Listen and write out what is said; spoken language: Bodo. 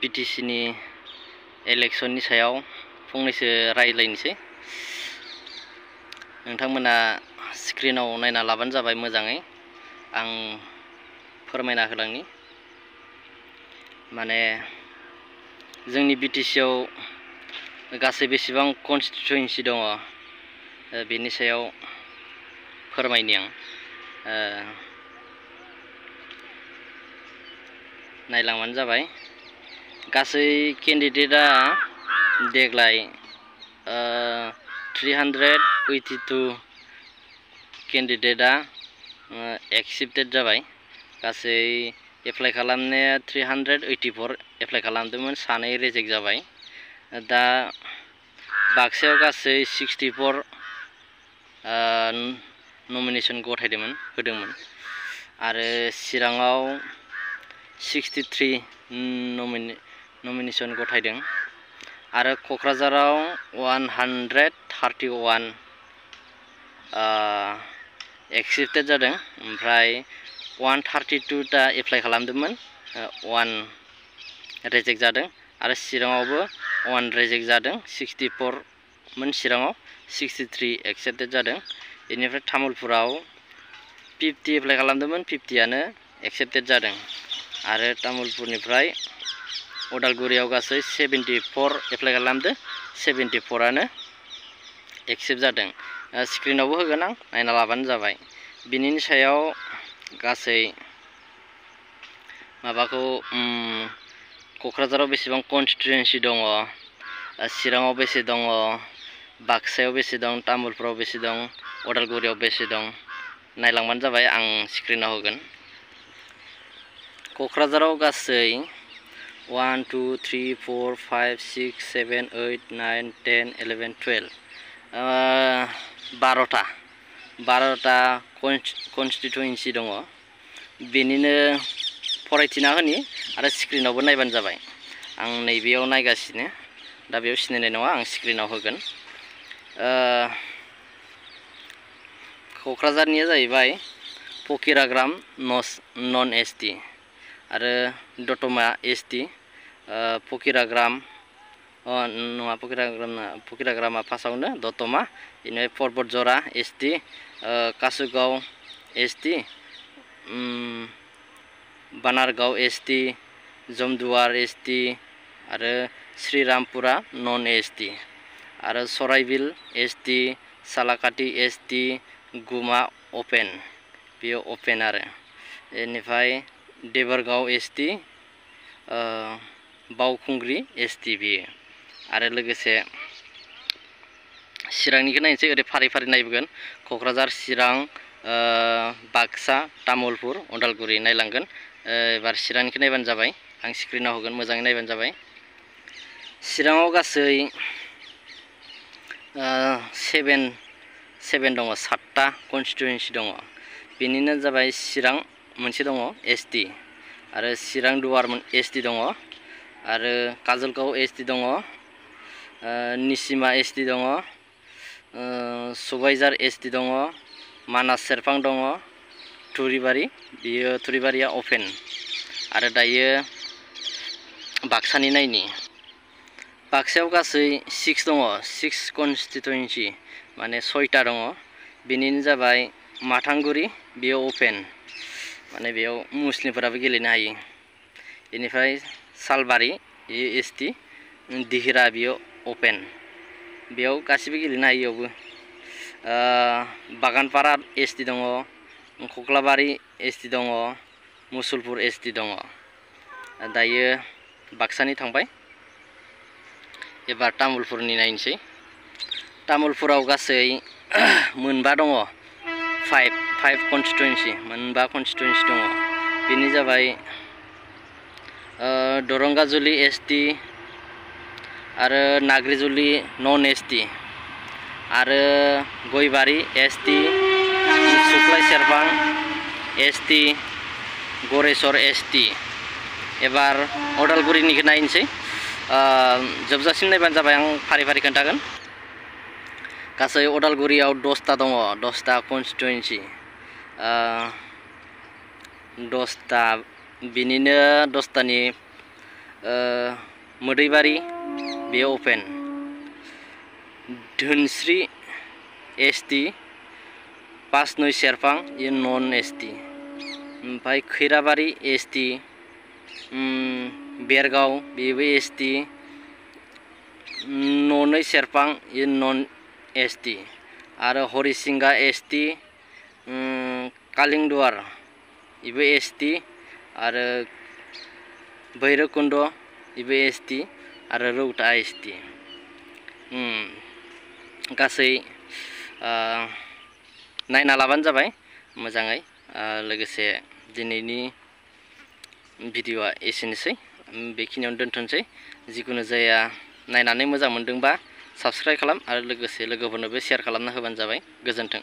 बिटिसिनि इलेक्शननि सायाव फंनैसो रायज्लायनोसै। नोंथांमोना स्क्रिनाव नायना लाबानो जाबाय मोजाङै। आं फोरमायना होलांनि। माने जोंनि बिटिसिआव गासै बेसेबां कन्स्टिटुएन्सि दङ बेनि सायाव फोरमायनि आं। नायलांबानो जाबाय। गासै केन्डिडेटआ देग्लाय 382 केन्डिडेटआ एक्सेप्टेड जाबाय। गासै एप्लाइ खालामनाया 384 एप्लाइ खालामदोंमोन, 2 रिजेक्ट जाबाय। दा बाक्सायाव गासै 64 नमिनेसन होदोंमोन आरो चिराङाव 63 नमिनेसन गथायदों आरो क'क्राझाराव 131 एक्सेप्टेड जादों। ओमफ्राय 132 दा एप्लाइ खालामदोंमोन, 1 रिजेक्ट जादों आरो चिराङावबो 1 रिजेक्ट जादों। 64 मोन चिराङाव, 63 एक्सेप्टेड जादों। बेनिफ्राय तामुलपुराव 50 एप्लाइ खालामदोंमोन, 50आनो एक्सेप्टेड जादों आरो तामुलपुरनिफ्राय उदालगुरियाव गासै 74 एप्लाइ खालामदों, 74आनो एक्सेप्ट जादों। स्क्रिनावबो होगोन आं, नायना लाबानो जाबाय। बिनि सायाव गासै माबाखौ क'क्राझाराव बेसेबां कन्स्टिटुएन्सि दङ, चिराङाव बेसे दङ, बाक्सायाव बेसे दं, तामुलपुराव बेसे दं, उदालगुरियाव बेसे दं नायलांबानो जाबाय। आं स्क्रिनाव होगोन। क'क्राझाराव गासै 1 2 3 4 5 6 7 8 9 10 11 12 12टा कन्स्टिटुएन्सि दङ। बेनिनो फरायथिना होनि आरो स्क्रिनावबो नायबानो जाबाय। आं नैबेयाव नायगासिनो, दा बेयाव सिनायनाय नङा, आं स्क्रिनाव होगोन। क'क्राझारनिया जाहैबाय फकिराग्राम नन एसटि आरो दतमा एसटि। फकिराग्राम नङा, फकिराग्रामा फार्स्टआवनो, दतमा, बेनिफ्राय Parbatjhora ST, Kasugaon ST, Banargaon ST, Jamduar ST आरो श्रीरामपुरा नन एसटि आरो सराइबिल एसटि, सालाकाटि एसटि, गुमा अपेन, बेयो अपेन आरो बेनिफ्राय देबरगाव एसटि, बावखुंग्रि एसटि बेयो। आरो लोगोसे चिरांनिखौ नायनोसै, ओरै फारि फारि नायबोगोन। क'क्राझार, चिरां, बाक्सा, तामुलपुर, उदालगुरि नायलांगोन। एबार चिरांनिखौ नायबानो जाबाय। आं स्क्रिनाव होगोन, मोजाङै नायबानो जाबाय। चिराङाव गासै 7 दङ, 7टा कन्स्टिटुएन्सि दङ। बेनिनो जाबाय चिरां मोनसे दङ एसटि आरो चिरां दुवार एसटि दङ आरो काजलगाव एसटि दङ, निसिमा एसटि दङ, सबाइझार एसटि दङ, मानास सेरफां दङ, थुरिबारि, बियो थुरिबारिया अपेन। आरो दायो बाक्सानि नायनि। बाक्सायाव गासै 6 दङ, 6 कन्स्टिटुएन्सि, माने 6टा दङ। बेनिनो जाबाय माथांगुरि, बेयो अपेन, माने बेयाव मुस्लिमफोराबो गेलेनो हायो। बेनिफ्राय सालबारि, बेयो एसटि, दिहिरा, बेयो अपेन, बेयाव गासिबो गेलेनो हायो। बेयावबो बागानपारा एसटि दङ, कक्लाबारि एसटि दङ, मुसलपुर एसटि दङ। दायो बाक्सानि थांबाय। एबार तामुलपुरनि नायनोसै। तामुलपुराव गासै मोनबा दङ, 5 कन्स्टिटुएन्सि, मोनबा कन्स्टिटुएन्सि दङ। बेनि जाबाय दरंगाजुलि एसटि आरो नाग्रिजुलि नन एसटि आरो गयबारि एसटि, सुख्लाय सेरफां एसटि, गरेस्वर एसटि। एबार उदालगुरिनिखौ नायनोसै। जोबजासिम नायबानो जाबाय, आं फारि फारि खोन्थागोन। गासै उदालगुरियाव 10टा दङ, 10टा कन्स्टिटुएन्सि, 10टा। बिनिनो 10टानि मोदैबारि बेयो अपेन, धोनस्रि एसटि, 5-9 सेरफां ये नन एसटि, ओमफ्राय खैराबारि एसटि, बेरगाव बेबो एसटि, 9 सेरफां ये नन एसटि, आरो हरिसिंगा एसटि, कालिंदुवार बेबो एसटि, आरो भैरबकुंड बेबो एसटि, आरो रौता एसटि। गासै नायना लाबानो जाबाय मोजाङै। लोगोसे दिनैनि भिडिअआ एसेनोसै, बेखिनियावनो दोनथ'नोसै। जिखुनु जाया नायनानै मोजां मोनदोंबा साबस्क्राइब खालाम आरो लोगोसे लोगोफोरनोबो शेयार खालामना होबानो जाबाय। गोजोन्थों।